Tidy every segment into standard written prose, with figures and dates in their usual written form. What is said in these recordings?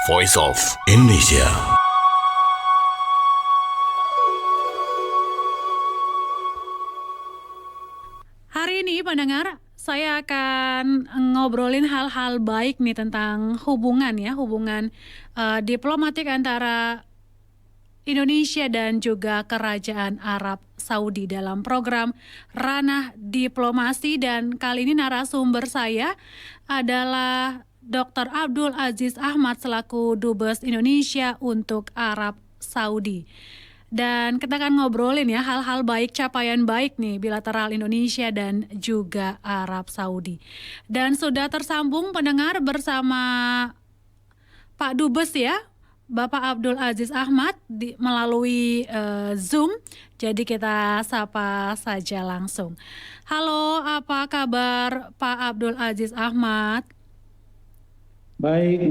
Voice of Indonesia. Hari ini pendengar, saya akan ngobrolin hal-hal baik nih tentang hubungan diplomatik antara Indonesia dan juga Kerajaan Arab Saudi dalam program Ranah Diplomasi. Dan kali ini narasumber saya adalah Dr. Abdul Aziz Ahmad selaku Dubes Indonesia untuk Arab Saudi. Dan kita akan ngobrolin ya hal-hal baik, capaian baik nih bilateral Indonesia dan juga Arab Saudi. Dan sudah tersambung pendengar bersama Pak Dubes ya, Bapak Abdul Aziz Ahmad melalui Zoom. Jadi kita sapa saja langsung. Halo, apa kabar Pak Abdul Aziz Ahmad? Baik,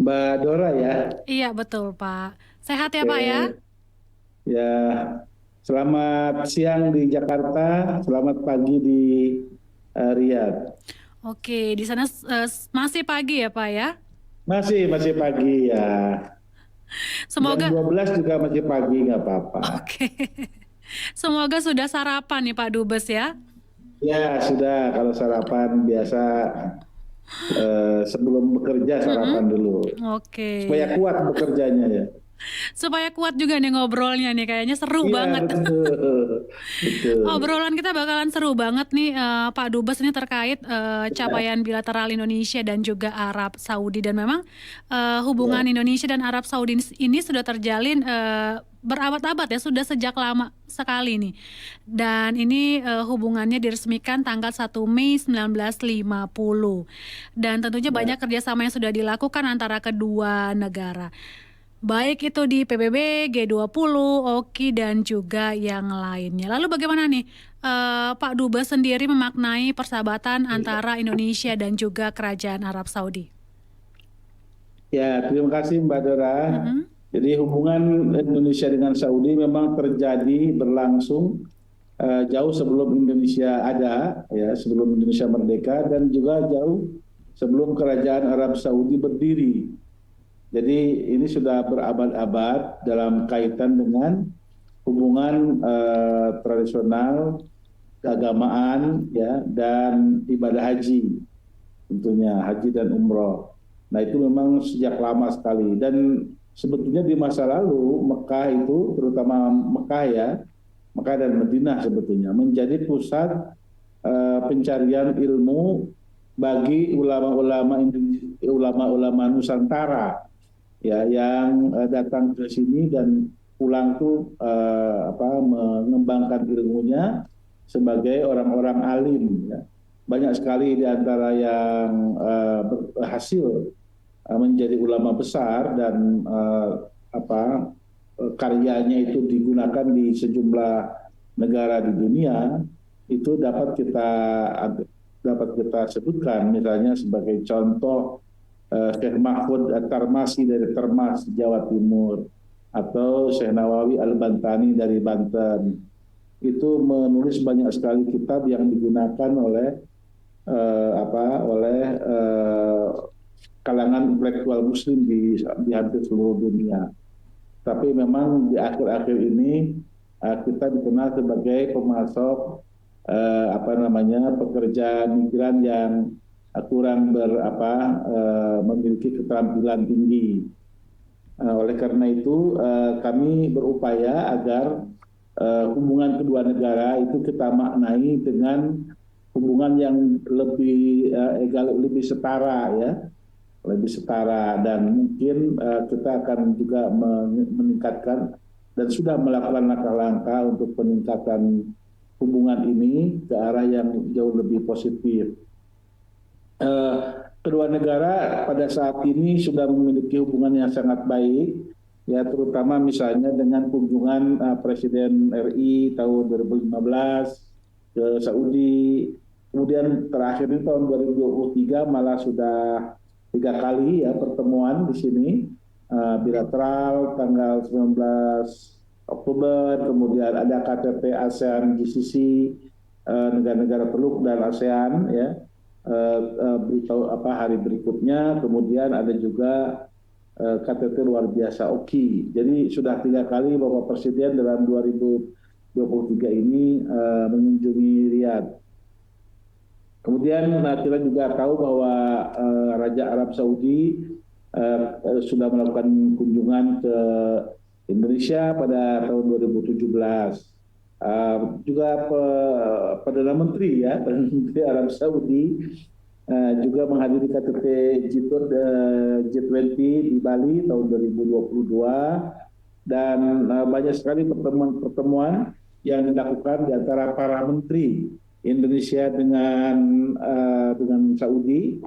Mbak Dora ya. Iya betul Pak. Sehat ya Pak ya? Oke, ya. Selamat siang di Jakarta, selamat pagi di Riyadh. Oke, di sana masih pagi ya Pak ya? Masih pagi ya. Semoga. Jam 12 juga masih pagi, nggak apa-apa. Oke. Semoga sudah sarapan nih Pak Dubes ya. Ya sudah, kalau sarapan biasa sebelum bekerja sarapan dulu. Oke. Supaya kuat bekerjanya ya. Supaya kuat juga nih ngobrolnya nih, kayaknya seru Iya, banget. betul. Obrolan kita bakalan seru banget nih Pak Dubes, ini terkait capaian bilateral Indonesia dan juga Arab Saudi. Dan memang hubungan Indonesia dan Arab Saudi ini sudah terjalin berabad-abad ya, sudah sejak lama sekali nih. Dan ini hubungannya diresmikan tanggal 1 Mei 1950. Dan tentunya banyak kerjasama yang sudah dilakukan antara kedua negara. Baik itu di PBB, G20, OKI, dan juga yang lainnya. Lalu bagaimana nih Pak Dubes sendiri memaknai persahabatan antara Indonesia dan juga Kerajaan Arab Saudi? Ya, terima kasih Mbak Dora. Jadi hubungan Indonesia dengan Saudi memang terjadi berlangsung jauh sebelum Indonesia ada, ya, sebelum Indonesia merdeka, dan juga jauh sebelum Kerajaan Arab Saudi berdiri. Jadi ini sudah berabad-abad dalam kaitan dengan hubungan tradisional, keagamaan, ya, dan ibadah haji, tentunya haji dan umroh. Nah itu memang sejak lama sekali, dan sebetulnya di masa lalu Mekah itu, terutama Mekah ya, Mekah dan Madinah sebetulnya menjadi pusat pencarian ilmu bagi ulama-ulama Nusantara, ya, yang datang ke sini dan pulang tuh mengembangkan ilmunya sebagai orang-orang alim, ya. Banyak sekali di antara yang berhasil menjadi ulama besar dan karyanya itu digunakan di sejumlah negara di dunia. Itu dapat kita sebutkan misalnya sebagai contoh Syekh Mahfud At-Tarmasi dari Termas, Jawa Timur, atau Syekh Nawawi Al-Bantani dari Banten. Itu menulis banyak sekali kitab yang digunakan oleh kalangan intelektual Muslim di hampir seluruh dunia. Tapi memang di akhir-akhir ini kita dikenal sebagai pemasok pekerja migran yang kurang memiliki keterampilan tinggi. Oleh karena itu kami berupaya agar hubungan kedua negara itu kita maknai dengan hubungan yang lebih lebih setara, ya, lebih setara, dan mungkin kita akan juga meningkatkan dan sudah melakukan langkah-langkah untuk peningkatan hubungan ini ke arah yang jauh lebih positif. Kedua negara pada saat ini sudah memiliki hubungan yang sangat baik, ya, terutama misalnya dengan kunjungan Presiden RI tahun 2015 ke Saudi. Kemudian terakhir di tahun 2023 malah sudah 3 kali, ya, pertemuan di sini bilateral tanggal 19 Oktober, kemudian ada KTT ASEAN GCC, negara-negara Teluk dan ASEAN, ya, hari berikutnya. Kemudian ada juga KTT luar biasa Oki. Jadi sudah 3 kali Bapak Presiden dalam 2023 ini mengunjungi Riyadh. Kemudian kita juga tahu bahwa Raja Arab Saudi sudah melakukan kunjungan ke Indonesia pada tahun 2017. Juga Perdana Menteri Perdana Menteri Arab Saudi juga menghadiri KTT G20 di Bali tahun 2022 dan banyak sekali pertemuan yang dilakukan di antara para menteri Indonesia dengan Saudi,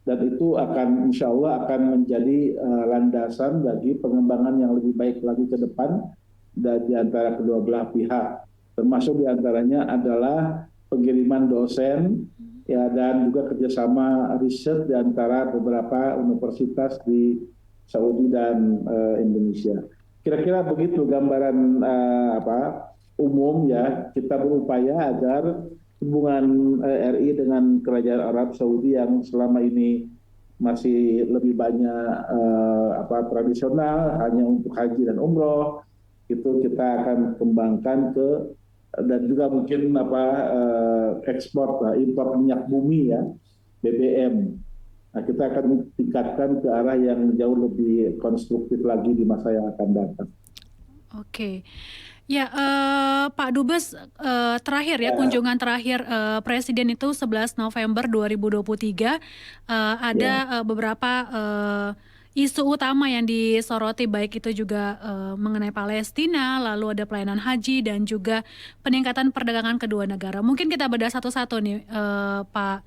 dan itu akan insya Allah akan menjadi landasan bagi pengembangan yang lebih baik lagi ke depan di antara kedua belah pihak, termasuk diantaranya adalah pengiriman dosen dan juga kerjasama riset di antara beberapa universitas di Saudi dan Indonesia. Kira-kira begitu gambaran umum kita berupaya agar hubungan RI dengan Kerajaan Arab Saudi yang selama ini masih lebih banyak tradisional hanya untuk haji dan umroh, itu kita akan kembangkan dan juga mungkin ekspor impor minyak bumi BBM. Nah, kita akan tingkatkan ke arah yang jauh lebih konstruktif lagi di masa yang akan datang. Oke. Ya, Pak Dubes, terakhir kunjungan terakhir Presiden itu 11 November 2023, ada beberapa isu utama yang disoroti, baik itu juga mengenai Palestina, lalu ada pelayanan haji dan juga peningkatan perdagangan kedua negara. Mungkin kita bedah satu-satu nih, Pak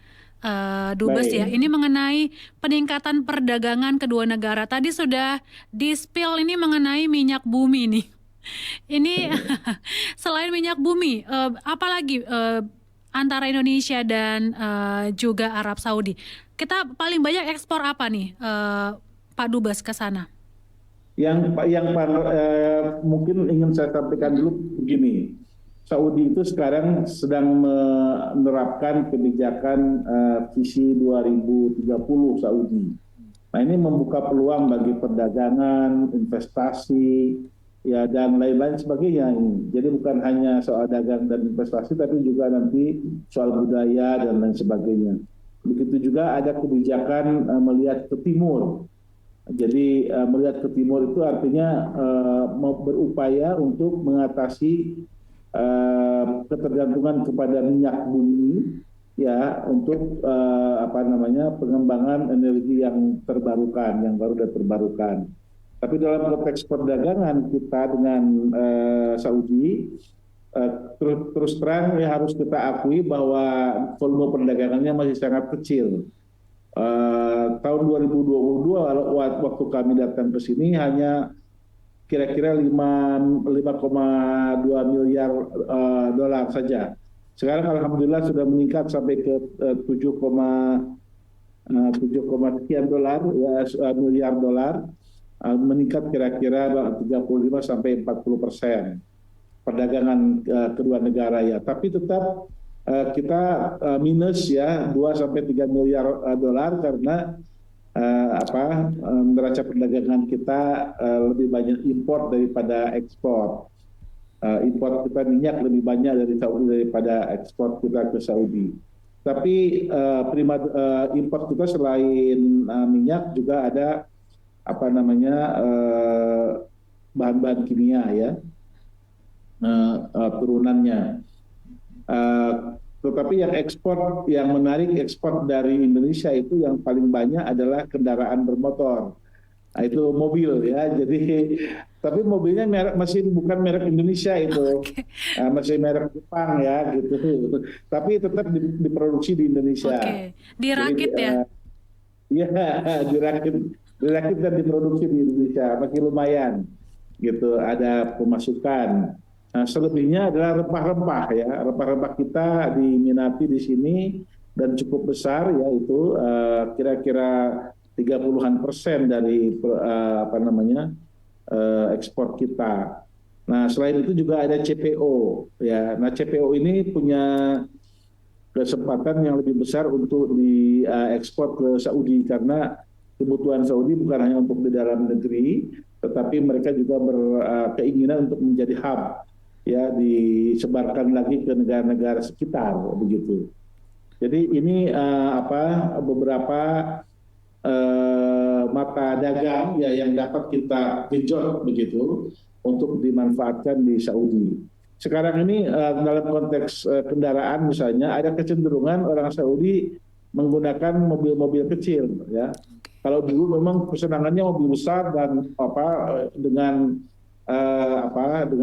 Dubes ya. Ini mengenai peningkatan perdagangan kedua negara. Tadi sudah di-spill ini mengenai minyak bumi nih. Ini selain minyak bumi, apalagi antara Indonesia dan juga Arab Saudi, kita paling banyak ekspor apa nih, Pak Dubes, ke sana? Yang mungkin ingin saya sampaikan dulu begini, Saudi itu sekarang sedang menerapkan kebijakan visi 2030 Saudi. Nah, ini membuka peluang bagi perdagangan, investasi, dan lain-lain sebagainya ini. Jadi bukan hanya soal dagang dan investasi, tapi juga nanti soal budaya dan lain sebagainya. Begitu juga ada kebijakan melihat ke timur. Jadi melihat ke timur itu artinya berupaya untuk mengatasi ketergantungan kepada minyak bumi untuk pengembangan energi yang terbarukan, yang baru dan terbarukan. Tapi dalam konteks perdagangan kita dengan Saudi, terus terang harus kita akui bahwa volume perdagangannya masih sangat kecil. Tahun 2022 waktu kami datang ke sini hanya kira-kira 5,2 miliar dolar saja. Sekarang alhamdulillah sudah meningkat sampai ke 7, sekian miliar dolar. Meningkat kira-kira 35 sampai 40% perdagangan kedua negara tapi tetap kita minus 2 sampai 3 miliar dolar karena neraca perdagangan kita lebih banyak impor daripada ekspor. Impor kita minyak lebih banyak dari Saudi daripada ekspor kita ke Saudi. Tapi impor kita selain minyak juga ada bahan-bahan kimia turunannya. Tetapi yang menarik ekspor dari Indonesia itu yang paling banyak adalah kendaraan bermotor. Nah, itu mobil Jadi tapi mobilnya masih bukan merek Indonesia itu. Masih merek Jepang gitu. Tapi tetap diproduksi di Indonesia. Dirakit dirakit dan diproduksi di Indonesia, masih lumayan gitu, ada pemasukan. Nah, selebihnya adalah rempah-rempah rempah-rempah kita diminati di sini dan cukup besar itu kira-kira 30% dari ekspor kita. Nah, selain itu juga ada CPO Nah, CPO ini punya kesempatan yang lebih besar untuk diekspor ke Saudi karena kebutuhan Saudi bukan hanya untuk di dalam negeri, tetapi mereka juga berkeinginan untuk menjadi hub, ya, disebarkan lagi ke negara-negara sekitar begitu. Jadi ini beberapa mata dagang ya yang dapat kita genjot begitu untuk dimanfaatkan di Saudi. Sekarang ini dalam konteks kendaraan misalnya ada kecenderungan orang Saudi menggunakan mobil-mobil kecil, ya. Kalau dulu memang kesenangannya mobil besar dan dengan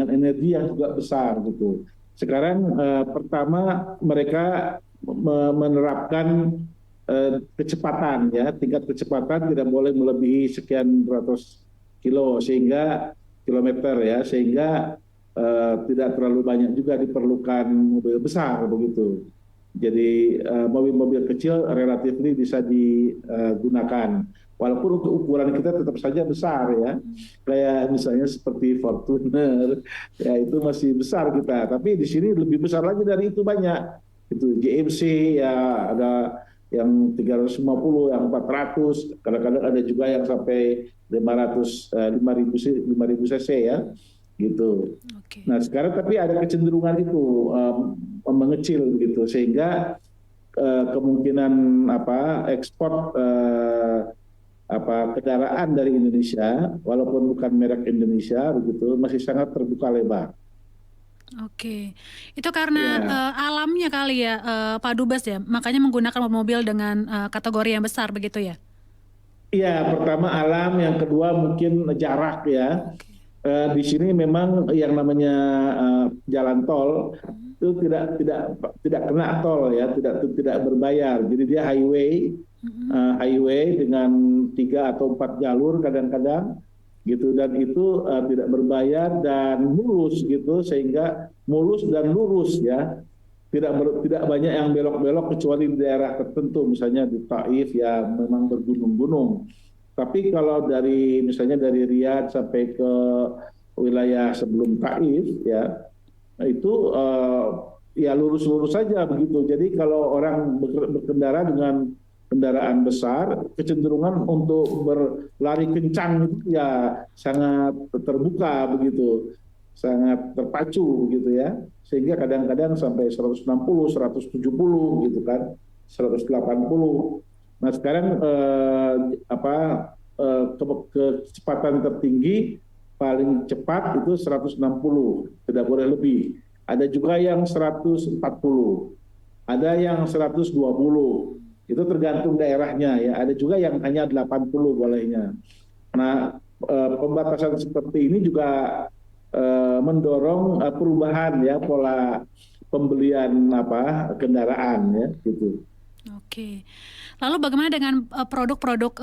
energi yang juga besar gitu. Sekarang pertama mereka menerapkan kecepatan, ya, tingkat kecepatan tidak boleh melebihi sekian ratus kilometer, ya, sehingga tidak terlalu banyak juga diperlukan mobil besar begitu. Jadi mobil-mobil kecil relatif bisa digunakan. Walaupun untuk ukuran kita tetap saja besar, ya. Kayak misalnya seperti Fortuner, ya, itu masih besar kita. Tapi di sini lebih besar lagi dari itu banyak. Itu GMC, ya, ada yang 350, yang 400, kadang-kadang ada juga yang sampai 5.000 cc, ya, gitu. Okay. Nah sekarang tapi ada kecenderungan itu mengecil begitu, sehingga kemungkinan ekspor kendaraan dari Indonesia, walaupun bukan merek Indonesia begitu, masih sangat terbuka lebar. Oke, itu karena alamnya kali ya, Pak Dubes, ya, makanya menggunakan mobil dengan kategori yang besar begitu ya? Iya, pertama alam, yang kedua mungkin jarak, ya. Di sini memang yang namanya jalan tol itu tidak kena tol, ya, tidak berbayar. Jadi dia highway dengan 3 atau 4 jalur kadang-kadang. Gitu, dan itu tidak berbayar dan mulus gitu, sehingga mulus dan lurus, ya, tidak banyak yang belok-belok kecuali di daerah tertentu, misalnya di Taif, ya, memang bergunung-gunung. Tapi kalau misalnya dari Riyadh sampai ke wilayah sebelum Taif, ya, itu ya lurus-lurus saja begitu. Jadi kalau orang berkendara dengan kendaraan besar, kecenderungan untuk berlari kencang itu ya sangat terbuka begitu, sangat terpacu begitu, ya, sehingga kadang-kadang sampai 160, 170 gitu kan, 180. Nah sekarang kecepatan tertinggi paling cepat itu 160, tidak boleh lebih. Ada juga yang 140, ada yang 120. Itu tergantung daerahnya, ya. Ada juga yang hanya 80 bolehnya. Nah, pembatasan seperti ini juga mendorong perubahan, ya, pola pembelian kendaraan, ya, gitu. Oke. Lalu bagaimana dengan produk-produk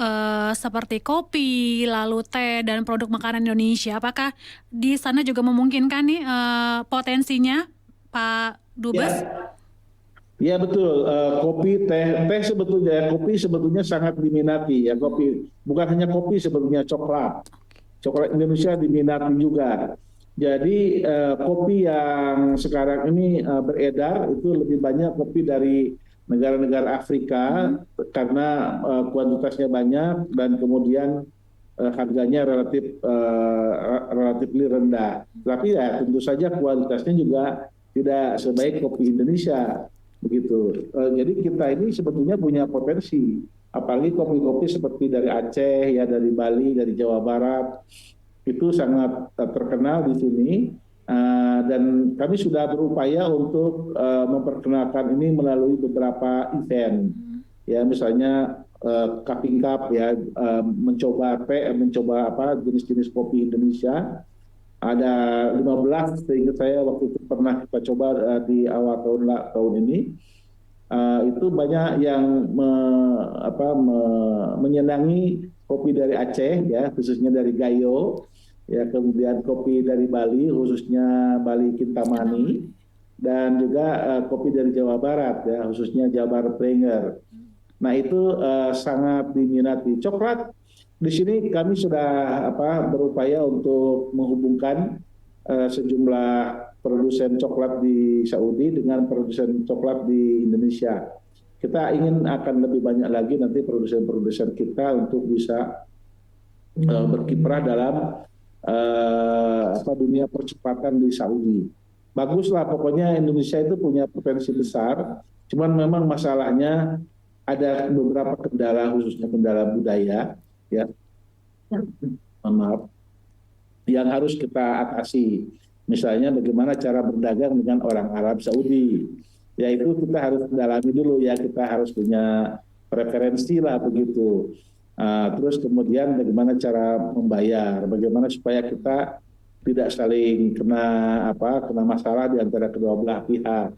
seperti kopi, lalu teh, dan produk makanan Indonesia? Apakah di sana juga memungkinkan nih potensinya, Pak Dubes? Ya betul, kopi, teh sebetulnya sangat diminati, ya. Kopi bukan hanya kopi, sebetulnya coklat Indonesia diminati juga. Jadi kopi yang sekarang ini beredar itu lebih banyak kopi dari negara-negara Afrika, karena kuantitasnya banyak dan kemudian harganya relatif rendah. Tapi ya tentu saja kualitasnya juga tidak sebaik kopi Indonesia. Begitu. Jadi kita ini sebetulnya punya potensi, apalagi kopi-kopi seperti dari Aceh, ya, dari Bali, dari Jawa Barat, itu sangat terkenal di sini, dan kami sudah berupaya untuk memperkenalkan ini melalui beberapa event, ya, misalnya Cupping Cup, ya, mencoba jenis-jenis kopi Indonesia. Ada 15, seingat saya waktu itu pernah kita coba di awal tahun ini. Itu banyak yang menyenangi kopi dari Aceh, ya, khususnya dari Gayo, ya, kemudian kopi dari Bali, khususnya Bali Kintamani, dan juga kopi dari Jawa Barat, ya, khususnya Jabar Prenger. Nah itu sangat diminati. Coklat di sini kami sudah berupaya untuk menghubungkan sejumlah produsen coklat di Saudi dengan produsen coklat di Indonesia. kita ingin akan lebih banyak lagi nanti produsen-produsen kita untuk bisa berkiprah dalam dunia percepatan di Saudi. Baguslah, pokoknya Indonesia itu punya potensi besar. Cuman memang masalahnya ada beberapa kendala, khususnya kendala budaya, ya, maaf, yang harus kita atasi. Misalnya bagaimana cara berdagang dengan orang Arab Saudi. Ya itu kita harus dalami dulu ya, kita harus punya preferensi lah begitu. Terus kemudian bagaimana cara membayar, bagaimana supaya kita tidak saling kena masalah di antara kedua belah pihak.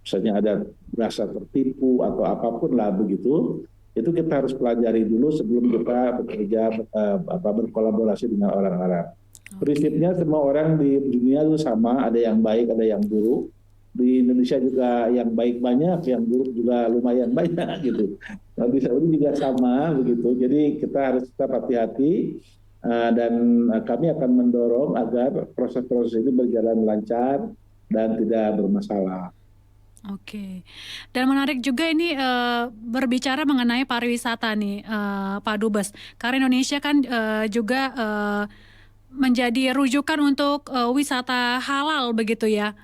Misalnya ada rasa tertipu atau apapun lah begitu. Itu kita harus pelajari dulu sebelum kita bekerja berkolaborasi dengan orang Arab. Prinsipnya semua orang di dunia itu sama, ada yang baik, ada yang buruk. Di Indonesia juga yang baik banyak, yang buruk juga lumayan banyak gitu. Nah, di Saudi juga sama begitu. Jadi kita harus tetap hati-hati dan kami akan mendorong agar proses-proses ini berjalan lancar dan tidak bermasalah. Oke, dan menarik juga ini berbicara mengenai pariwisata nih, Pak Dubes. Karena Indonesia kan juga menjadi rujukan untuk wisata halal begitu ya.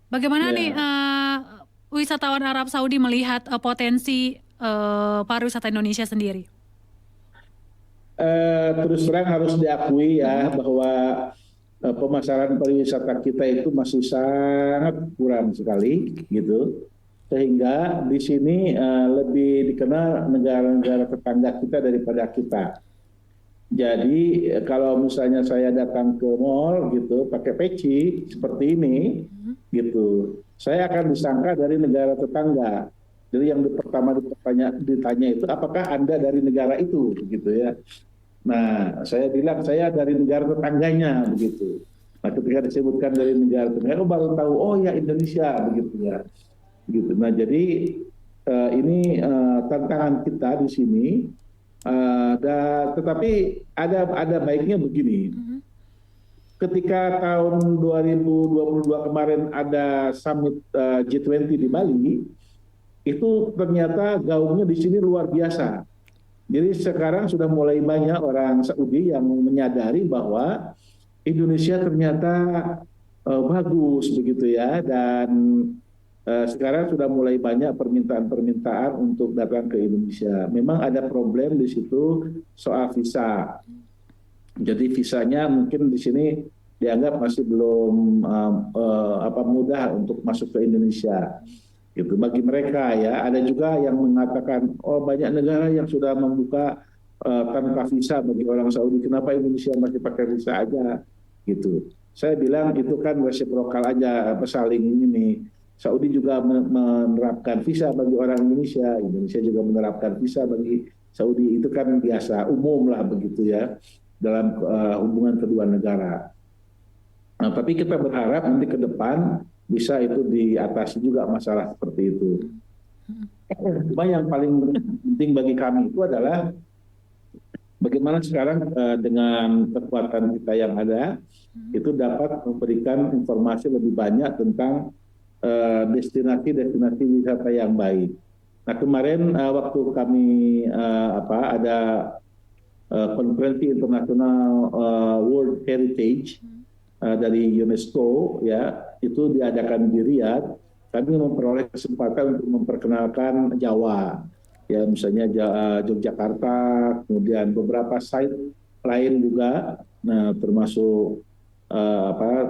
Bagaimana nih wisatawan Arab Saudi melihat potensi pariwisata Indonesia sendiri? Terus terang harus diakui ya bahwa pemasaran pariwisata kita itu masih sangat kurang sekali gitu, sehingga di sini lebih dikenal negara-negara tetangga kita daripada kita. Jadi kalau misalnya saya datang ke mall gitu pakai peci seperti ini gitu, saya akan disangka dari negara tetangga. Jadi yang pertama ditanya itu apakah Anda dari negara itu gitu ya. Nah, saya bilang saya dari negara tetangganya begitu. Nah, ketika disebutkan dari negara tetangga, baru tahu oh ya Indonesia begitu ya. Gitu. Nah, jadi ini tantangan kita di sini. Tetapi ada baiknya begini. Ketika tahun 2022 kemarin ada summit G20 di Bali, itu ternyata gaungnya di sini luar biasa. Jadi sekarang sudah mulai banyak orang Saudi yang menyadari bahwa Indonesia ternyata bagus begitu ya, dan sekarang sudah mulai banyak permintaan untuk datang ke Indonesia. Memang ada problem di situ soal visa. Jadi visanya mungkin di sini dianggap masih belum mudah untuk masuk ke Indonesia. Gitu. Bagi mereka ya, ada juga yang mengatakan, oh banyak negara yang sudah membuka tanpa visa bagi orang Saudi. Kenapa Indonesia masih pakai visa aja? Gitu. Saya bilang itu kan resiprokal aja, saling ini. Saudi juga menerapkan visa bagi orang Indonesia, Indonesia juga menerapkan visa bagi Saudi, itu kan biasa, umum lah begitu ya, dalam hubungan kedua negara. Nah, tapi kita berharap nanti ke depan bisa itu diatasi juga masalah seperti itu. Cuma yang paling penting bagi kami itu adalah bagaimana sekarang dengan kekuatan kita yang ada, itu dapat memberikan informasi lebih banyak tentang destinasi-destinasi wisata yang baik. Nah kemarin waktu kami ada konferensi internasional World Heritage dari UNESCO ya, itu diadakan di Riyadh, kami memperoleh kesempatan untuk memperkenalkan Jawa ya, misalnya Yogyakarta, kemudian beberapa site lain juga, nah termasuk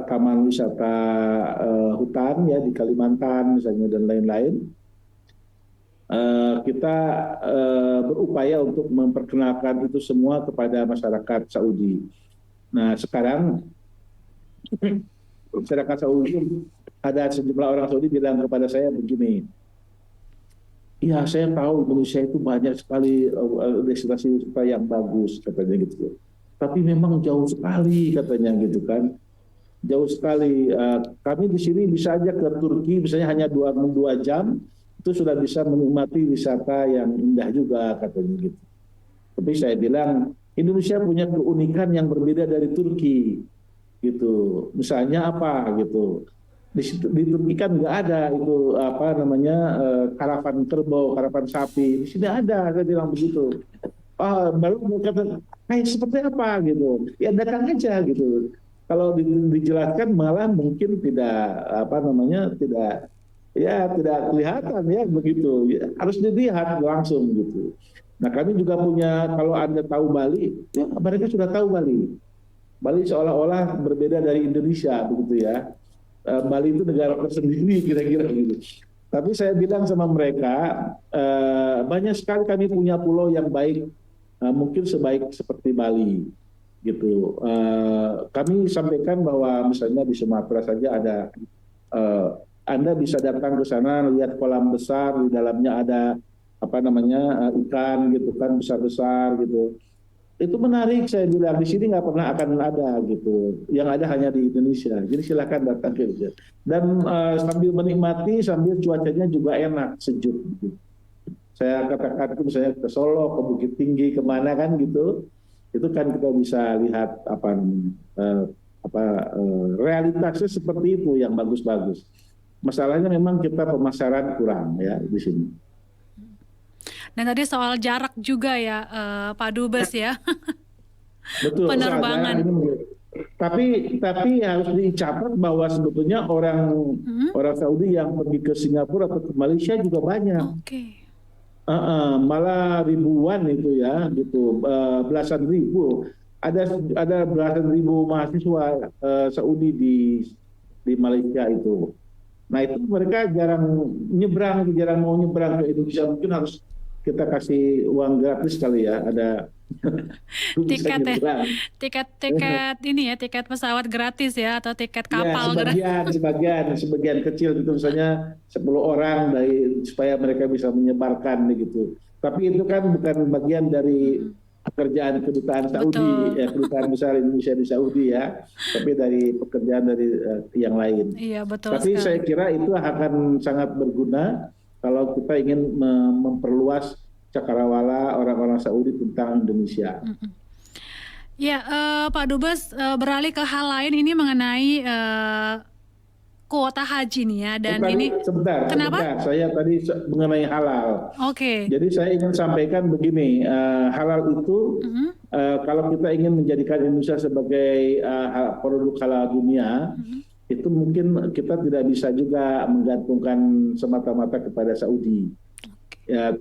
taman wisata hutan ya di Kalimantan misalnya dan lain-lain. Kita berupaya untuk memperkenalkan itu semua kepada masyarakat Saudi. Nah sekarang masyarakat Saudi, ada sejumlah orang Saudi bilang kepada saya begini, ya saya tahu Indonesia itu banyak sekali destinasi wisata yang bagus katanya gitu. Tapi memang jauh sekali katanya gitu kan, jauh sekali. Kami di sini bisa aja ke Turki, misalnya hanya 2 jam, itu sudah bisa menikmati wisata yang indah juga katanya gitu. Tapi saya bilang Indonesia punya keunikan yang berbeda dari Turki gitu. Misalnya apa gitu? Di Turki kan nggak ada itu apa namanya karavan kerbau, karavan sapi. Di sini ada, saya bilang begitu. Baru kata, seperti apa gitu? Ya datang aja gitu. Kalau dijelaskan malah mungkin tidak apa namanya tidak kelihatan ya begitu. Ya, harus dilihat langsung gitu. Nah kami juga punya, kalau Anda tahu Bali, ya mereka sudah tahu Bali. Bali seolah-olah berbeda dari Indonesia begitu ya. Bali itu negara tersendiri kira-kira gitu. Tapi saya bilang sama mereka, banyak sekali kami punya pulau yang baik, mungkin sebaik seperti Bali gitu. Kami sampaikan bahwa misalnya di Sumatera saja ada, Anda bisa datang ke sana lihat kolam besar, di dalamnya ada apa namanya ikan gitu kan besar-besar gitu. Itu menarik, saya bilang di sini nggak pernah akan ada gitu. Yang ada hanya di Indonesia. Jadi silakan datang ke Indonesia. Dan sambil menikmati, sambil cuacanya juga enak, sejuk. Gitu. Saya katakan itu misalnya ke Solo, ke Bukit Tinggi, kemana kan gitu. Itu kan kita bisa lihat realitasnya seperti itu yang bagus-bagus. Masalahnya memang kita pemasaran kurang ya di sini. Dan tadi soal jarak juga ya, Pak Dubes ya. Betul. Penerbangan. Tapi harus dicatat bahwa sebetulnya orang Saudi yang pergi ke Singapura atau ke Malaysia juga banyak. Malah ribuan itu ya, gitu, belasan ribu. Ada belasan ribu mahasiswa Saudi di Malaysia itu. Nah itu mereka jarang mau nyebrang ke Indonesia, mungkin harus kita kasih uang gratis kali ya, ada tiket ini ya, tiket pesawat gratis ya, atau tiket kapal gratis. Sebagian kecil gitu, misalnya 10 orang supaya mereka bisa menyebarkan begitu. Tapi itu kan bukan bagian dari pekerjaan kedutaan Saudi, ya, kedutaan besar Indonesia di Saudi ya, tapi dari pekerjaan dari yang lain. Iya, betul. Tapi sekali. Saya kira itu akan sangat berguna kalau kita ingin memperluas cakrawala orang-orang Saudi tentang Indonesia. Ya, Pak Dubes, beralih ke hal lain ini mengenai kuota haji nih ya, dan sebentar, saya tadi mengenai halal. Jadi saya ingin sampaikan begini, halal itu kalau kita ingin menjadikan Indonesia sebagai produk halal dunia, itu mungkin kita tidak bisa juga menggantungkan semata-mata kepada Saudi. Ya,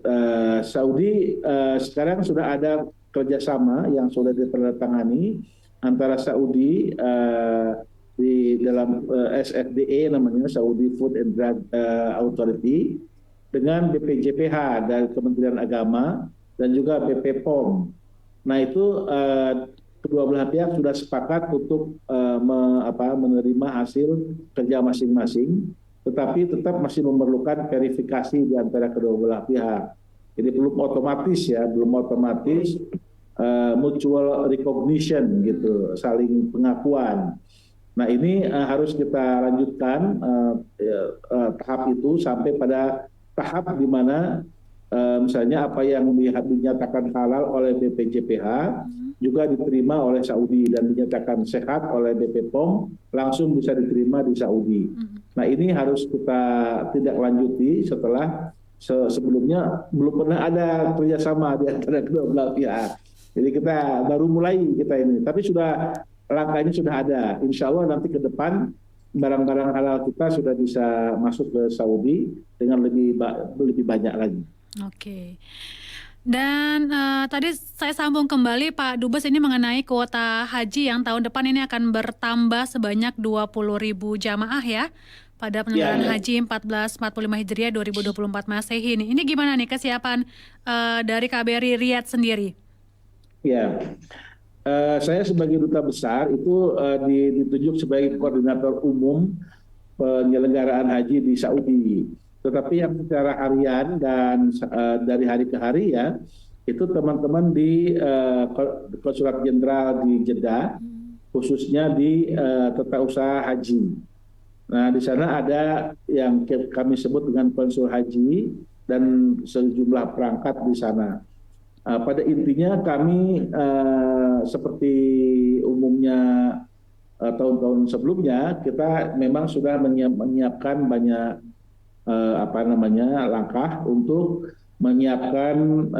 Saudi sekarang sudah ada kerjasama yang sudah ditandatangani antara Saudi di dalam SFDA namanya, Saudi Food and Drug Authority, dengan BPJPH dari Kementerian Agama dan juga BP POM. Nah itu kedua belah pihak sudah sepakat untuk menerima hasil kerja masing-masing, tetapi tetap masih memerlukan verifikasi di antara kedua belah pihak. Jadi belum otomatis mutual recognition gitu, saling pengakuan. Nah ini harus kita lanjutkan tahap itu sampai pada tahap di mana misalnya apa yang dinyatakan halal oleh BPJPH juga diterima oleh Saudi dan dinyatakan sehat oleh BP POM langsung bisa diterima di Saudi. Nah ini harus kita tidak lanjuti setelah sebelumnya belum pernah ada kerjasama di antara kedua belah pihak. Jadi kita baru mulai ini, tapi langkahnya sudah ada. Insya Allah nanti ke depan barang-barang halal kita sudah bisa masuk ke Saudi dengan lebih banyak lagi. Dan tadi saya sambung kembali Pak Dubes ini mengenai kuota haji yang tahun depan ini akan bertambah sebanyak 20.000 jamaah ya pada penyelenggaraan haji 1445 Hijriah 2024 Masehi ini. Ini gimana nih kesiapan dari KBRI Riyadh sendiri? Ya, saya sebagai duta besar itu ditunjuk sebagai koordinator umum penyelenggaraan haji di Saudi. Tetapi yang secara harian dan dari hari ke hari ya, itu teman-teman di Konsulat Jenderal di Jeddah, khususnya di Tata Usaha Haji. Nah di sana ada yang kami sebut dengan konsul haji dan sejumlah perangkat di sana. Pada intinya kami seperti umumnya tahun-tahun sebelumnya kita memang sudah menyiapkan banyak langkah untuk menyiapkan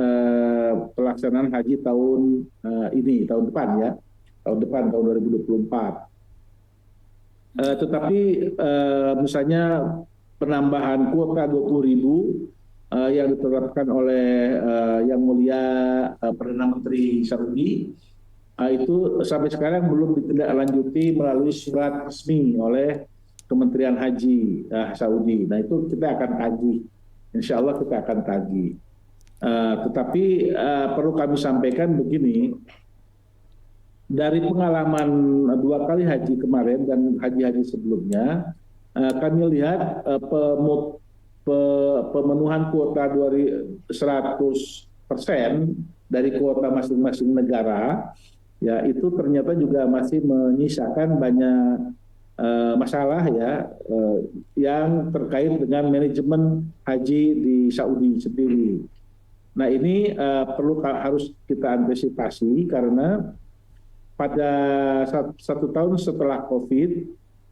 pelaksanaan haji tahun depan ya, tahun 2024. Tetapi misalnya penambahan kuota 20.000 yang ditetapkan oleh Yang Mulia Perdana Menteri Saudi itu sampai sekarang belum ditindaklanjuti melalui surat resmi oleh Kementerian Haji Saudi. Nah itu kita akan tagih, insya Allah kita akan tagih. Tetapi perlu kami sampaikan begini, dari pengalaman 2 kali haji kemarin dan haji-haji sebelumnya, kami lihat pemenuhan kuota 100% dari kuota masing-masing negara, ya itu ternyata juga masih menyisakan banyak masalah ya yang terkait dengan manajemen haji di Saudi sendiri. Nah ini harus kita antisipasi karena pada 1 tahun setelah COVID,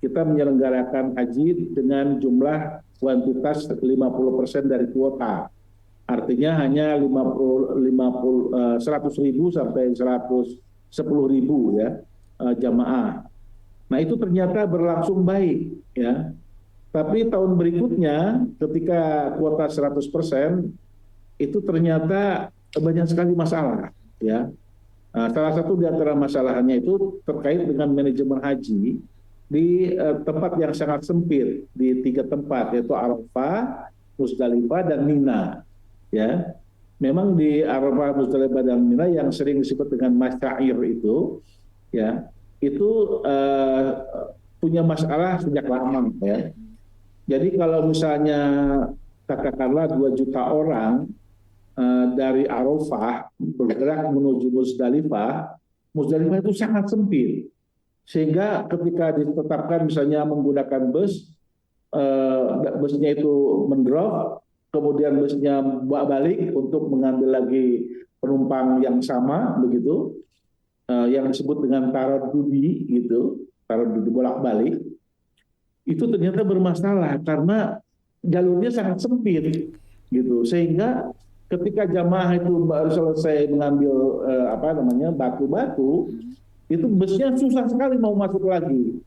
kita menyelenggarakan haji dengan jumlah kuantitas 50% dari kuota. Artinya hanya 100.000 sampai 110.000 ya jamaah. Nah itu ternyata berlangsung baik ya. Tapi tahun berikutnya ketika kuota 100% itu ternyata banyak sekali masalah ya. Salah satu di antara masalahnya itu terkait dengan manajemen haji di tempat yang sangat sempit, di 3 tempat yaitu Arafah, Musdalifah dan Mina. Ya, memang di Arafah, Musdalifah dan Mina yang sering disebut dengan masyair itu, ya, itu punya masalah sejak lama. Ya. Jadi kalau misalnya katakanlah 2 juta orang dari Arafah bergerak menuju Musdalifah, Musdalifah itu sangat sempit. Sehingga ketika ditetapkan misalnya menggunakan busnya itu mendrop, kemudian busnya balik untuk mengambil lagi penumpang yang sama, begitu, yang disebut dengan taradudi gitu, taradudi bolak-balik, itu ternyata bermasalah karena jalurnya sangat sempit, gitu, sehingga ketika jamaah itu baru selesai mengambil batu-batu, itu busnya susah sekali mau masuk lagi,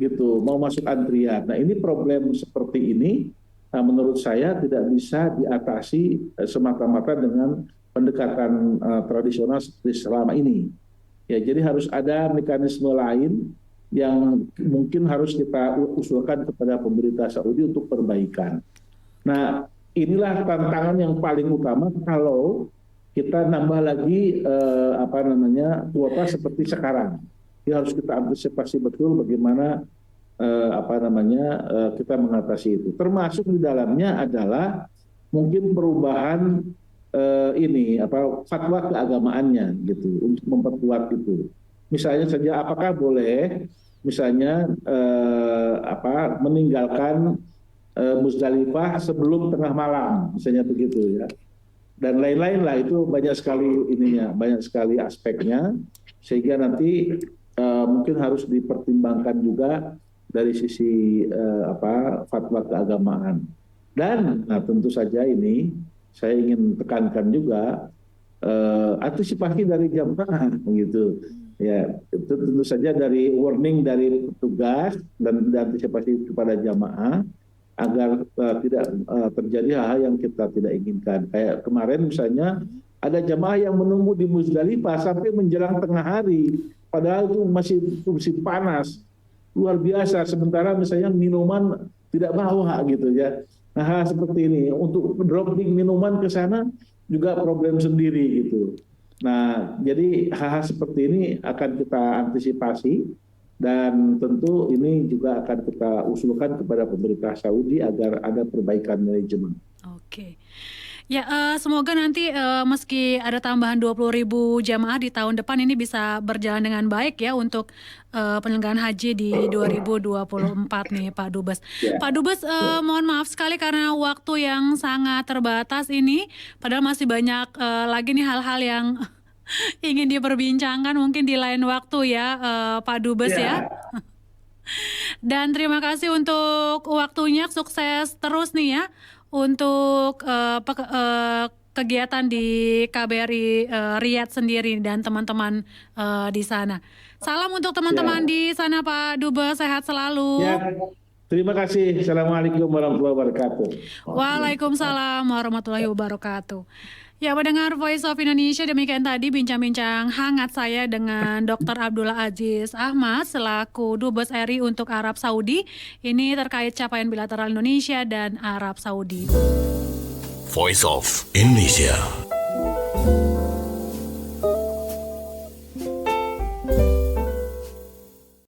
gitu, mau masuk antrian. Nah ini problem seperti ini, menurut saya tidak bisa diatasi semata-mata dengan pendekatan tradisional seperti selama ini. Ya, jadi harus ada mekanisme lain yang mungkin harus kita usulkan kepada pemerintah Saudi untuk perbaikan. Nah inilah tantangan yang paling utama kalau kita nambah lagi kuota seperti sekarang. Ya, harus kita antisipasi betul bagaimana kita mengatasi itu. Termasuk di dalamnya adalah mungkin perubahan fatwa keagamaannya gitu untuk memperkuat itu. Misalnya saja apakah boleh misalnya meninggalkan Musdalifah sebelum tengah malam, misalnya begitu ya. Dan lain-lain lah, itu banyak sekali aspeknya, sehingga nanti mungkin harus dipertimbangkan juga dari sisi fatwa keagamaan. Dan tentu saja ini saya ingin tekankan juga antisipasi dari jamaah begitu. Ya, itu tentu saja dari warning dari petugas dan antisipasi kepada jamaah agar tidak terjadi hal-hal yang kita tidak inginkan. Kayak kemarin misalnya ada jamaah yang menunggu di Musdalifah sampai menjelang tengah hari, padahal itu masih panas luar biasa. Sementara misalnya minuman tidak bawa gitu ya. Nah hal seperti ini untuk dropping minuman ke sana juga problem sendiri gitu. Nah jadi hal-hal seperti ini akan kita antisipasi. Dan tentu ini juga akan kita usulkan kepada pemerintah Saudi agar ada perbaikan manajemen. Oke. Ya, semoga nanti meski ada tambahan 20.000 jamaah di tahun depan ini bisa berjalan dengan baik ya untuk penyelenggaraan haji di 2024 nih Pak Dubes. Ya. Pak Dubes, mohon maaf sekali karena waktu yang sangat terbatas ini, padahal masih banyak lagi nih hal-hal yang ingin diperbincangkan mungkin di lain waktu ya Pak Dubes ya. Dan terima kasih untuk waktunya, sukses terus nih ya untuk kegiatan di KBRI Riyadh sendiri dan teman-teman di sana. Salam untuk teman-teman di sana Pak Dubes, sehat selalu. Ya, terima kasih. Assalamualaikum warahmatullahi wabarakatuh. Waalaikumsalam warahmatullahi wabarakatuh. Ya, mendengar Voice of Indonesia, demikian tadi bincang-bincang hangat saya dengan Dr. Abdullah Aziz Ahmad selaku Dubes RI untuk Arab Saudi. Ini terkait capaian bilateral Indonesia dan Arab Saudi. Voice of Indonesia.